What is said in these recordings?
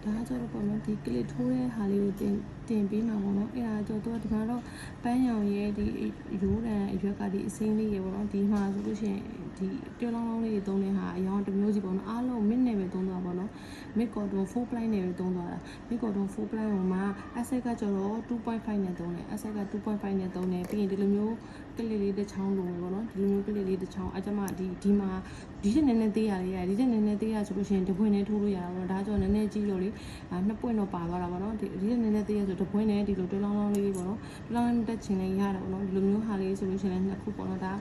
ဒါကကျတော့ပေါ့နော်ဒီကလစ်ထိုးတဲ့ဟာလေးကိုတင်ပေးမှာပေါ့နော်အဲ့ဒါကျတော့ဒီမှာတော့ပန်းရောင်ရဲ့ဒီရိုးတန်အရွက်ကဒီအစိမ်းလေးရေပေါ့နော်ဒီမှာဆိုလို့ရှိရင်ဒီတွန်းလောင်းလောင်းလေးတွေသုံးတဲ့ဟာအရောင်တစ်မျိုးစီပေါ့နော်အားလုံး mid နဲ့ပဲသုံးသွားပါတော့ mid cotton 4 ply နဲ့ပဲသုံးသွားတာ mid cotton 4 ply ဟိုမှာ asset ကကျတော့ 2.5 နဲ့သုံးတယ် asset က 2.5 နဲ့သုံးတယ်ပြီးရင်ဒီလိုမျိုးကလစ်လေးတစ်ချောင်းလိုပေါ့နော်ဒီလိုမျိုးကလစ်လေးတစ်ချောင်းအကျမဒီမှာဒီချက်နည်းနည်းသေးရလေးရဒီချက်နည်းနည်းသေးရဆိုလို့ရှိရင်တပွင့်နဲ့ထိုးလို့ရတာပေါ့ဒါကြောင့်နည်းနည်းကြီးလို့လေနှစ်ပွင့်တော့ပါသွားတာပေါ့နော်ဒီချက်နည်းနည်းသေးရဆိုတပွင့်နဲ့ဒီလိုတွန်းလောင်းလောင်းလေးပေါ့နော်တွန်းလောင်းတက်ချင်လည်းရတာပေါ့နော်ဒီလိုမျိုးဟာလေးဆိုလို့ရှိရင်လည်းနှစ်ခုပေါ့နော်ဒါ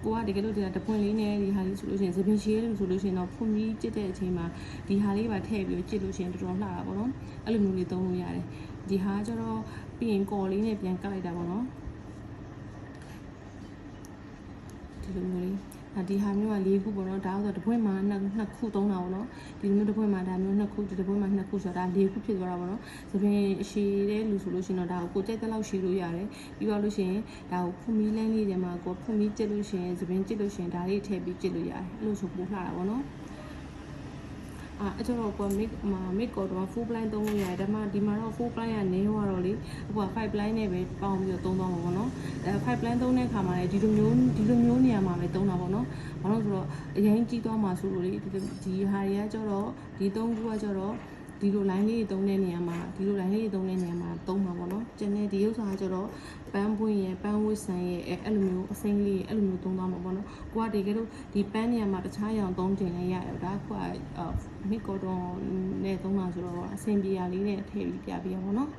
ကိုကတကယ်လို့ဒီတပွင့်လေးနဲ့ဒီဟာလေးဆိုလို့ရှိရင်သပင်ရှည်လို့ဆိုလို့ရှိရင်တော့ဖွန်ပြီးကျစ်တဲ့အချိန်မှာဒီဟာလေးပါထည့်ပြီးကျစ်လို့ရှိရင်တော်တော်လှတာပေါ့နော်အဲ့လိုမျိုးလေးသုံးလို့ရတယ်ဒီဟာကျတော့ပြီးရင်ကော်လေးနဲ့ပြန်ကတ်လိုက်တာပေါ့နော်ဒီလိုမျိုးလေးဒီဟာမျိုးက၄ခုပေါ့နော်ဒါဆိုတော့တစ်ပွင့်မှာနှစ်ခုသုံးတာပေါ့နော်ဒီမျိုးတစ်ပွင့်မှာဒါမျိုးနှစ်ခုဒီတစ်ပွင့်မှာနှစ်ခုဆိုတော့ဒါ၄ခုဖြစ်သွားတာပေါ့နော်သပင်ရှည်တဲ့လူဆိုလို့ရှိရင်တော့ဒါကိုကြိုက်တဲ့လောက်ရှည်လို့ရတယ်ပြီးတော့လို့ရှိရင်ဒါကိုဖွန်မီလန်းလေးတွေမှာကိုဖွန်မီကျစ်လို့ရှိရင်သပင်ကျစ်လို့ရှိရင်ဒါလေးထည့်ပြီးကျစ်လို့ရတယ်အဲ့လိုဆိုပို့လှတာပေါ့နော်အဲ့ကျတော့ကိုmid cotton 4 ply သုံးလို့ရတယ်ဒါမှဒီမှာတော့4 ply ကနေတော့လေအခုက5 ply နဲ့ပဲပေါင်းပြီးတော့သုံးသွားမှာပေါ့နော်5 ply သုံးတဲ့အခါမှာလည်းဒီလိုမျိုးနေရာမှာပဲသုံးတာပေါ့နော်ဘာလို့ဆိုတော့အရင်ကြီးသွားမှာဆိုလို့လေဒီဟာတွေကကျတော့ဒီ3ခုကကျတော့ဒီလို line လေးသုံးတဲ့နေရာမှာဒီလို line လေးသုံးတဲ့နေရာမှာသုံးမှာပေါ့နော်ကျန်တဲ့ဒီဥစ္စာကကျတော့ပန်းပွင့်ရဲ့ပန်းဝတ်ဆန်ရဲ့အဲ့လိုမျိုးအစိမ်းလေးအဲ့လိုမျိုးသုံးသွားမှာပေါ့နော်ကိုကတကယ်လို့ဒီပန်းနေရာမှာတခြားရောင်သုံးတင်လည်းရတယ်ဒါကmid cotton နဲ့သုံးတာဆိုတော့အဆင်ပြေရလေးနဲ့ထည့်ပြီးပြပေးရပါတော့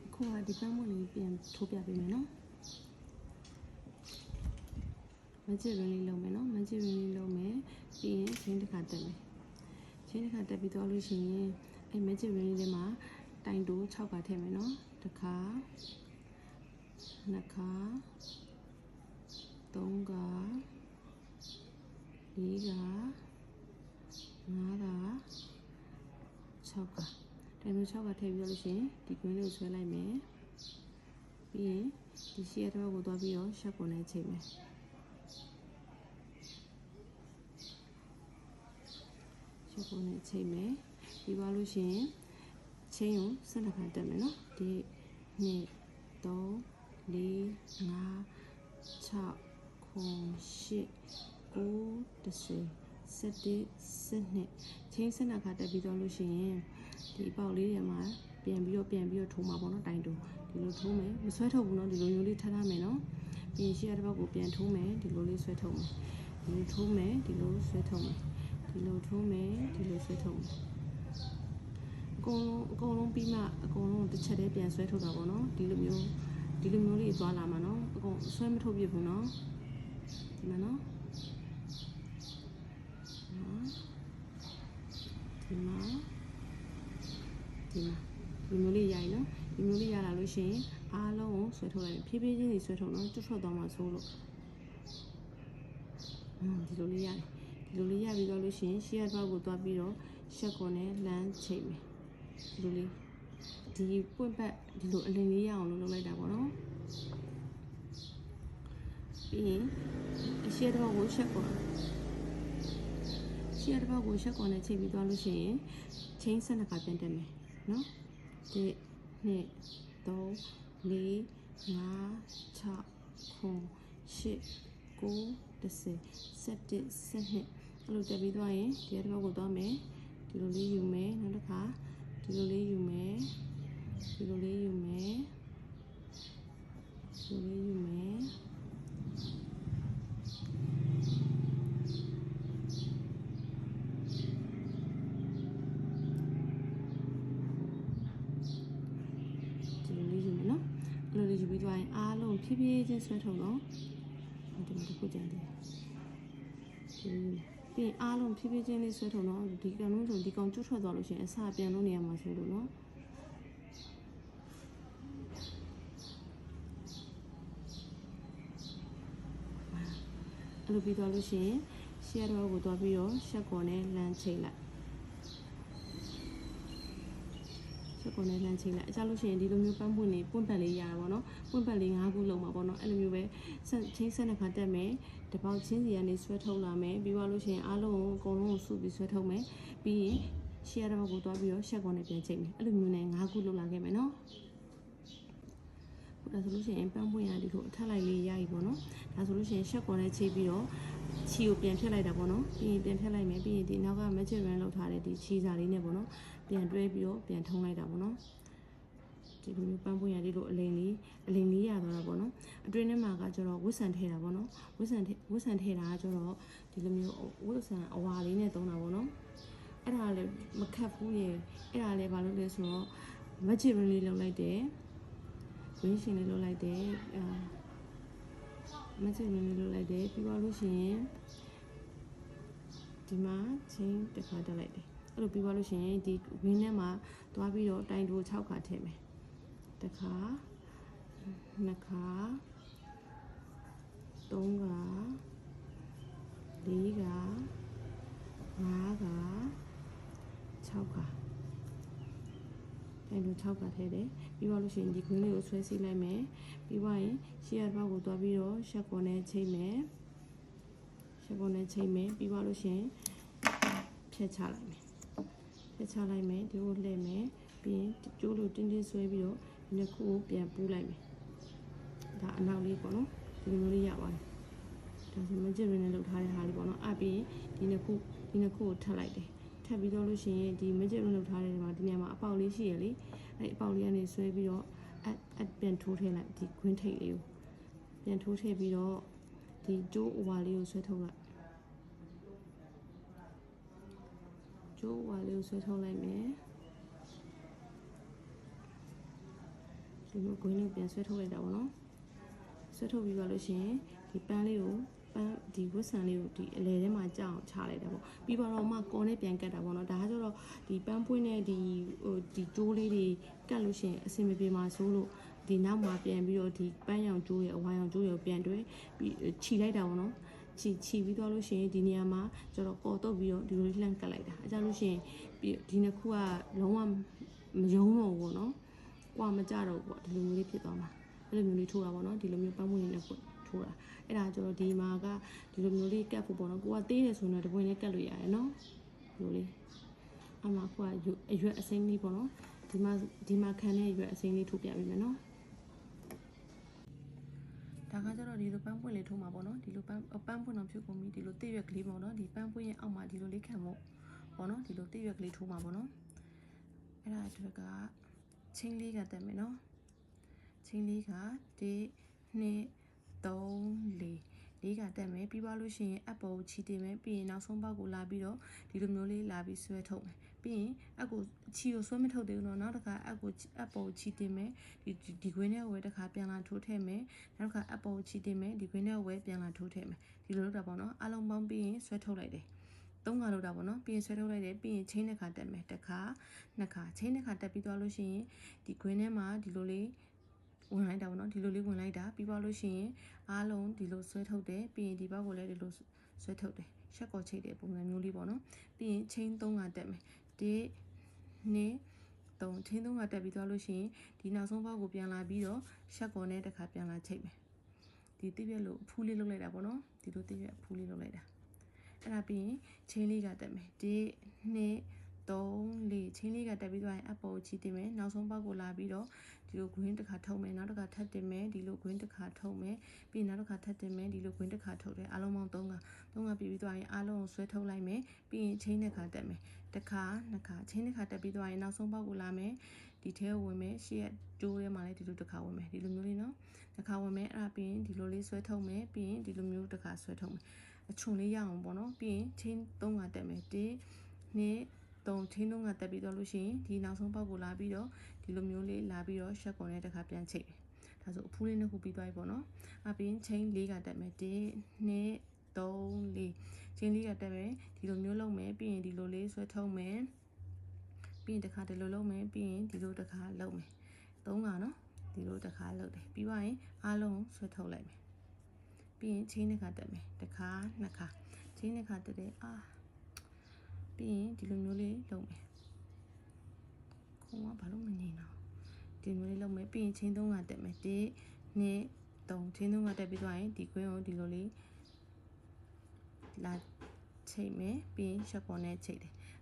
အခုကဒီပန်းပွင့်လေးပြန်ထိုးပြပေးမယ်နော်မကြည့်ရင်းလေးလုပ်မယ်နော်မကြည့်ရင်းလေးလုပ်မယ်ပြီးရင်ချင်းတစ်ခါတက်မယ်ချင်းတစ်ခါတက်ပြီးတော့လို့ရှိရင်အဲ့မကြည့်ရင်းလေးထဲမှာတိုင်တိုး6ခါထည့်မယ်နော်တစ်ခါနှစ်ခါသုံးခါလေးခါ5ခါ6ခါတိုင်တိုး6ခါထည့်ပြီးတော့လို့ရှိရင်ဒီကွင်းလေးကိုဆွဲလိုက်မယ်ပြီးရင်ဒီရှေ့တော့ကိုသွားပြီးတော့ရှက်ကုန်နဲ့ချိန်မယ်ရှက်ကုန်နဲ့ချိန်မယ်ပြီးသွားလို့ရှိရင်ချိန်ကို12ခါတက်မယ်နော်ဒီ2 3 4 5 6 9 10 11 12ချိန်12ခါတက်ပြီးတော့လို့ရှိရင်ဒီအပေါက်လေးတွေမှာပြန်ပြီးတော့ထိုးမှာပေါ့နော်တိုင်တိုးဒီလိုထိုးမယ်မဆွဲထုတ်ဘူးနော်ဒီလိုမျိုးလေးထားထားမယ်နော်ပြီးရင်ရှေ့တစ်ပတ်ကိုပြန်ထိုးမယ်ဒီလိုလေးဆွဲထုတ်မယ်ဒီလိုထိုးမယ်ဒီလိုဆွဲထုတ်မယ်ဒီလိုထိုးမယ်ဒီလိုဆွဲထုတ်မယ်အကုန်လုံးပြီးမှအကုန်လုံးတစ်ချက်တည်းပြန်ဆွဲထုတ်တာပေါ့နော်ဒီလိုမျိုးလေးသွားလာမှာနော်အကုန်ဆွဲမထုတ်ပြဘူးနော်ဒီမှာနော်ဒီမျိုးလေးရိုက်နော်ဒီမျိုးလေးရလာလို့ရှိရင်အားလုံးကိုဆွဲထုတ်လိုက်ဖြည်းဖြည်းချင်းစီဆွဲထုတ်နော်တွတ်ထွက်သွားမှာဆိုလို့ဒီလိုလေးရတယ်ဒီလိုလေးရပြီးတော့လို့ရှိရင်ရှေ့ဘက်ကိုသွားပြီးတော့ရှက်ကွန်နဲ့လမ်းချိန်မယ်ဒီလိုလေးဒီပွင့်ပတ်ဒီလိုအလင်းလေးရအောင်လုပ်လိုက်တာပေါ့နော်ပြီးရင်ရှေ့ဘက်ကိုရှက်ကွန်ရှေ့ဘက်ကိုရှက်ကွန်နဲ့ချိန်ပြီးသွားလို့ရှိရင်ချိန်12ခါပြန်တက်မယ်နော်1 2 3 4 5 6 9 10 11 12အဲ့လိုတက်ပြီးသွားရင်ဒီတစ်ခါကိုသွားမယ်ဒီလိုလေးယူမယ်နောက်တစ်ခါဒီလိုလေးယူမယ်ဒီလိုလေးယူမယ်ဒီလိုလေးယူမယ်လိုလေးယူပြီးသွားရင်အားလုံးဖြည်းဖြည်းချင်းဆွဲထုတ်တော့ဒီမှာတစ်ခုကြံသေးတယ်ပြီးအားလုံးဖြည်းဖြည်းချင်းလေးဆွဲထုတ်တော့ဒီကောင်လုံးဆိုဒီကောင်ကျွတ်ထွက်သွားလို့ရှိရင်အစပြန်လို့နေရာမှာဆိုလို့နော်အဲ့လိုပြီးသွားလို့ရှိရင်ရှက်တော့ကိုသွားပြီးတော့ရှက်ကော်နဲ့လမ်းချိန်လိုက်ကိုနဲ့လမ်းချိန်လိုက်အကြလို့ရှိရင်ဒီလိုမျိုးပန်းပွင့်လေးပွင့်ပတ်လေးရတာပေါ့နော်ပွင့်ပတ်လေး5ခုလုံးမှာပေါ့နော်အဲ့လိုမျိုးပဲချိန်12ခါတက်မယ်တစ်ပေါက်ချင်းစီကနေဆွဲထုတ်လာမယ်ပြီးသွားလို့ရှိရင်အားလုံးကိုအကုန်လုံးကိုစုပြီးဆွဲထုတ်မယ်ပြီးရင် ရှေ့ရတဲ့ဘက်ကိုသွားပြီးတော့ရှက်ကောနဲ့ပြန်ချိန်မယ်အဲ့လိုမျိုးနဲ့9ခုလုပ်လာခဲ့မယ်နော်ဒါဆိုလို့ရှိရင်ပန်းပွင့်ရဒီလိုအထက်လိုက်လေးရပြီပေါ့နော်ဒါဆိုလို့ရှိရင်ရှက်ကောနဲ့ချိန်ပြီးတော့ချီကိုပြန်ဖြတ်လိုက်တာပေါ့နော်ပြီးရင်ပြန်ဖြတ်လိုက်မယ်ပြီးရင်ဒီနောက်က magic run လောက်ထားတဲ့ဒီချီစာလေးနဲ့ပေါ့နော်ပြန်တွဲပြီးတော့ပြန်ထုံးလိုက်တာပေါ့နော်ဒီလိုမျိုးပန်းပွင့်ရဒီလိုအလိမ်လေးရသွားတာပေါ့နော်အတွင်းထဲမှာကကျတော့ဝတ်ဆန်ထဲတာပေါ့နော်ဝတ်ဆန်ထဲတာကကျတော့ဒီလိုမျိုးဝတ်ဆန်အဝါလေးနဲ့သုံးတာပေါ့နော်အဲ့ဒါလည်းမခတ်ဘူးရေအဲ့ဒါလည်းဘာလို့လဲဆိုတော့ magic run လေးလောက်လိုက်တယ်ဝင်းရှင်လေးလောက်လိုက်တယ်magic run လေးလောက်လိုက်တယ်ပြီးသွားလို့ရှိရင်ဒီမှာချင်းတစ်ခါတက်လိုက်တယ်အဲ့လိုပြီးသွားလို့ရှိရင်ဒီဝင်းထဲမှာသွားပြီးတော့တိုင်တိုး6ခါထည့်မယ်တစ်ခါနှစ်ခါသုံးခါလေးခါ5ခါ6ခါတိုင်တိုး6ခါထည့်တယ်ပြီးသွားလို့ရှိရင်ဒီခွင်းလေးကိုဆွဲစီးလိုက်မယ်ပြီးသွားရင်ရှေ့ရဘက်ကိုသွားပြီးတော့ရှက်ကောနဲ့ချိန်မယ်ရှက်ကောနဲ့ချိန်မယ်ပြီးသွားလို့ရှိရင်ဖြတ်ချလိုက်မယ်ဒီကိုလှည့်မယ်ပြီးရင်ကျိုးလိုတင်းတင်းဆွဲပြီးတော့ဒီနှစ်ခုကိုပြန်ပူးလိုက်မယ်ဒါအနောက်လေးပေါ့နော်ဒီလိုမျိုးလေးရပါတယ်ဒါဆိုမကြည့်ရင်းနဲ့လုပ်ထားတဲ့ဟာလေးပေါ့နော်အပြီးဒီနှစ်ခုကိုထပ်လိုက်တယ်ထပ်ပြီးတော့လို့ရှိရင်ဒီမကြည့်ရင်းလုပ်ထားတဲ့ဒီမှာဒီနေရာမှာအပေါက်လေးရှိရလေအဲ့အပေါက်လေးကနေဆွဲပြီးတော့အပြန်ထိုးထည့်လိုက်ဒီခွင်းထိပ်လေးကိုပြန်ထိုးထည့်ပြီးတော့ဒီကျိုးအဝါလေးကိုဆွဲထုတ်လိုက်ကျိုးအဝါလေးကိုဆွဲထုတ်လိုက်မယ်ဒီလိုခွင်းလေးပြန်ဆွဲထုတ်လိုက်တာပေါ့နော်ဆွဲထုတ်ပြီးပါလို့ရှိရင်ဒီပန်းလေးကိုဒီဝတ်ဆန်လေးကိုဒီအလဲထဲမှာကြောက်ချလိုက်တာပေါ့ပြီးတော့မှကော်နဲ့ပြန်ကတ်တာပေါ့နော်ဒါကကျတော့ဒီပန်းပွင့်နဲ့ဒီကျိုးလေးတွေကတ်လို့ရှိရင်အဆင်မပြေမှာစိုးလို့ဒီနောက်မှာပြန်ပြီးတော့ဒီပန်းရောင်ကျိုးရဲ့အဝါရောင်ကျိုးရဲ့ပြန်တွဲပြီးခြိလိုက်တာပေါ့နော်ခြိပြီးသွားလို့ရှိရင်ဒီနေရာမှာကျတော့ကော်တော့ပြီးတော့ဒီလိုလှန့်ကတ်လိုက်တာအဲကြလို့ရှိရင်ဒီနှစ်ခုကလုံးဝမယုံတော့ဘူးပေါ့နော်ကွာမကြတော့ဘူးပေါ့ဒီလိုမျိုးလေးဖြစ်သွားမှာအဲ့လိုမျိုးလေးထိုးတာပေါ့နော်ဒီလိုမျိုးပန်းပွင့်လေးနဲ့ထိုးတာအဲ့ဒါကျတော့ဒီမှာကဒီလိုမျိုးလေးကတ်ဖို့ပေါ့နော်ကိုကသေးတယ်ဆိုတော့တပွင့်လေးကတ်လို့ရတယ်နော်ဒီလိုလေးအမှကိုကအရွက်အစိမ်းလေးပေါ့နော်ဒီမှာခံတဲ့အရွက်အစိမ်းလေးထိုးပြပေးမယ်နော်ဒါကကျတော့ဒီလိုပန်းပွင့်လေးထိုးမှာပေါ့နော်ဒီလိုပန်းပွင့်တော့ဖြုတ်ကုန်ပြီဒီလိုတိရွက်ကလေးပေါ့နော်ဒီပန်းပွင့်ရဲ့အောက်မှာဒီလိုလေးခံဖို့ပေါ့နော်ဒီလိုတိရွက်ကလေးထိုးမှာပေါ့နော်အဲ့ဒါအတွက်ကချင်းလေးကတက်မယ်နော်ချင်းလေးက1 2 3 4ကတက်မယ်ပြီးသွားလို့ရှိရင်အပေါ်ကိုချီတင်မယ်ပြီးရင်နောက်ဆုံးပေါက်ကိုလာပြီးတော့ဒီလိုမျိုးလေးလာပြီးဆွဲထုတ်မယ်ပြီးရင်အကိုချီကိုဆွဲမထုတ်သေးဘူးเนาะနောက်တစ်ခါအပေါ်ကိုချီတင်မယ်ဒီခွင်းထဲကိုဝဲတစ်ခါပြန်လာထိုးထည့်မယ်နောက်တစ်ခါအပေါ်ကိုချီတင်မယ်ဒီခွင်းထဲကိုဝဲပြန်လာထိုးထည့်မယ်ဒီလိုလုပ်တာပေါ့เนาะအလုံးပေါင်းပြီးရင်ဆွဲထုတ်လိုက်တယ်3ခါလောက်တာပေါ့နော်ပြီးရင်ဆွဲထုတ်လိုက်တယ်ပြီးရင်ချင်းတစ်ခါတက်မယ်တစ်ခါနှစ်ခါချင်းတစ်ခါတက်ပြီးသွားလို့ရှိရင်ဒီခွင်းထဲမှာဒီလိုလေးဝင်လိုက်တာပေါ့နော်ဒီလိုလေးဝင်လိုက်တာပြီးသွားလို့ရှိရင်အားလုံးဒီလိုဆွဲထုတ်တယ်ပြီးရင်ဒီဘက်ကိုလည်းဒီလိုဆွဲထုတ်တယ်ရှက်ကော်ချိတ်တဲ့ပုံစံမျိုးလေးပေါ့နော်ပြီးရင်ချင်း3ခါတက်မယ်1 2 3ချင်း3ခါတက်ပြီးသွားလို့ရှိရင်ဒီနောက်ဆုံးဘက်ကိုပြန်လာပြီးတော့ရှက်ကော်နဲ့တစ်ခါပြန်လာချိတ်မယ်ဒီတိပြက်လို့ဖူးလေးလုပ်လိုက်တာပေါ့နော်ဒီလိုတိပြက်ဖူးလေးလုပ်လိုက်တာအဲ့ဒါပြီးရင်ချင်းလေးကတက်မယ်1 2 3 4ချင်းလေးကတက်ပြီးသွားရင်အပေါ်ချီတင်မယ်နောက်ဆုံးပေါက်ကိုလာပြီးတော့ဒီလိုဂွင်းတစ်ခါထုတ်မယ်နောက်တစ်ခါထပ်တင်မယ်ဒီလိုဂွင်းတစ်ခါထုတ်မယ်ပြီးနောက်တစ်ခါထပ်တင်မယ်ဒီလိုဂွင်းတစ်ခါထုတ်တယ်အားလုံးပေါင်း3ခါပြီးသွားရင်အားလုံးကိုဆွဲထုတ်လိုက်မယ်ပြီးရင်ချင်းတစ်ခါတက်မယ်တစ်ခါနှစ်ခါချင်းတစ်ခါတက်ပြီးသွားရင်နောက်ဆုံးပေါက်ကိုလာမယ်ဒီထဲကိုဝင်မယ်ရှေ့ကကျိုးထဲမှာလည်းဒီလိုတစ်ခါဝင်မယ်ဒီလိုမျိုးလေးနော်တစ်ခါဝင်မယ်အဲ့ဒါပြီးရင်ဒီလိုလေးဆွဲထုတ်မယ်ပြီးရင်ဒီလိုမျိုးတစ်ခါဆွဲထုတ်မယ်အချွန်လေးရအောင်ပေါ့နော်ပြီးရင်ချင်း3ခါတက်မယ်1 2 3ချင်း3ခါတက်ပြီးတော့လို့ရှိရင်ဒီနောက်ဆုံးပေါက်ကိုလာပြီးတော့ဒီလိုမျိုးလေးလာပြီးတော့ရှက်ကွန်နဲ့တစ်ခါပြန်ချိတ်ဒါဆိုအဖူးလေးနှစ်ခုပြီးသွားပြီပေါ့နော်အပြီးရင်ချင်း4ခါတက်မယ်1 2 3 4ချင်း4ခါတက်မယ်ဒီလိုမျိုးလုပ်မယ်ပြီးရင်ဒီလိုလေးဆွဲထုတ်မယ်ပြီးရင်တစ်ခါဒီလိုလုပ်မယ်ပြီးရင်ဒီလိုတစ်ခါလုပ်မယ်3ခါနော်ဒီလိုတစ်ခါလုပ်တယ်ပြီးသွားရင်အားလုံးဆွဲထုတ်လိုက်မယ်ပြီးရင်ချင်းတစ်ခါတက်မယ်တစ်ခါနှစ်ခါချင်းတစ်ခါတက်တယ်ပြီးရင်ဒီလိုမျိုးလေးလုပ်မယ်ခုံကဘာလို့မငြိမ်တော့ဒီမျိုးလေးလုပ်မယ်ပြီးရင်ချင်း3ခါတက်မယ်1 2 3ချင်း3ခါတက်ပြီးသွားရင်ဒီကွင်းကိုဒီလိုလေးလာချိတ်မယ်ပြီးရင်ရှက်ပေါ်နဲ့ချိတ်တယ်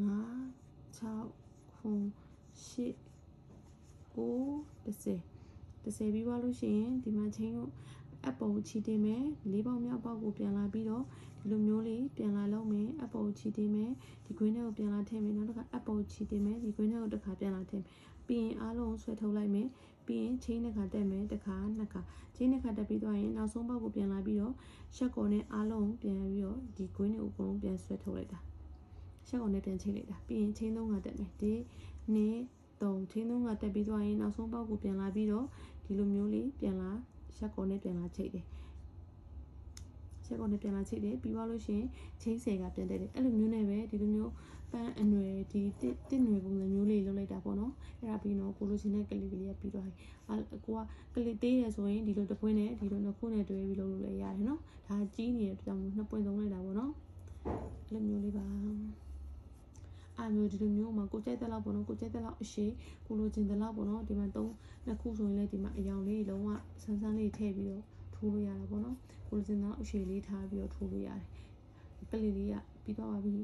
5 6 9 10 10ပြီးသွားလို့ရှိရင်ဒီမှာချင်းကိုအပေါ်ကိုချီတင်မယ်၄ပေါက်မြောက်ပေါက်ကိုပြန်လာပြီးတော့ဒီလိုမျိုးလေးပြန်လာလုံးမယ်အပေါ်ကိုချီတင်မယ်ဒီကွင်းထဲကိုပြန်လာထည့်မယ်နောက်တစ်ခါအပေါ်ကိုချီတင်မယ်ဒီကွင်းထဲကိုတစ်ခါပြန်လာထည့်ပြီးရင်အားလုံးဆွဲထုတ်လိုက်မယ်ပြီးရင်ချင်းတစ်ခါတက်မယ်တစ်ခါနှစ်ခါချင်းတစ်ခါတက်ပြီးသွားရင်နောက်ဆုံးပေါက်ကိုပြန်လာပြီးတော့ရှက်ကော်နဲ့အားလုံးပြန်ပြီးတော့ဒီကွင်းထဲကိုအကုန်လုံးပြန်ဆွဲထုတ်လိုက်တာရှက်ကော်နဲ့ပြန်ချိန်လိုက်တာပြီးရင်ချင်း3ခါတက်မယ်ဒီနေ့3ချင်း3ခါတက်ပြီးသွားရင်နောက်ဆုံးပေါက်ကိုပြန်လာပြီးတော့ဒီလိုမျိုးလေးပြန်လာရှက်ကော်နဲ့ပြန်လာချိတ်တယ်ရှက်ကော်နဲ့ပြန်လာချိတ်တယ်ပြီးသွားလို့ရှိရင်ချင်း10ကပြန်တက်တယ်အဲ့လိုမျိုးနဲ့ပဲဒီလိုမျိုးပန်းအနွယ်ဒီတစ်နွယ်ပုံစံမျိုးလေးလုပ်လိုက်တာပေါ့နော်အဲ့ဒါပြီးတော့ကိုလိုချင်တဲ့ကလေးလေးကပြီးတော့ကိုကကလေးသေးရဆိုရင်ဒီလိုတစ်ပွင့်နဲ့ဒီလိုနှစ်ခုနဲ့တွဲပြီးလုပ်လို့လည်းရတယ်နော်ဒါကြီးနေတဲ့အတွက်ကြောင့်နှစ်ပွင့်သုံးလိုက်တာပေါ့နော်အဲ့လိုမျိုးလေးပါအားမျိုးဒီလိုမျိုးမှာကိုကြိုက်တဲ့လောက်ပေါ့နော်ကိုကြိုက်တဲ့လောက်အရှိကိုလိုချင်တဲ့လောက်ပေါ့နော်ဒီမှာနှစ်ခုဆိုရင်လည်းဒီမှာအယောင်လေးလုံးဝဆန်းဆန်းလေးထည့်ပြီးတော့ထိုးလို့ရတာပေါ့နော်ကိုလိုချင်တဲ့လောက်အရှိလေးထားပြီးတော့ထိုးလို့ရတယ်ကလေးလေးကပြီးတော့ပါပြီ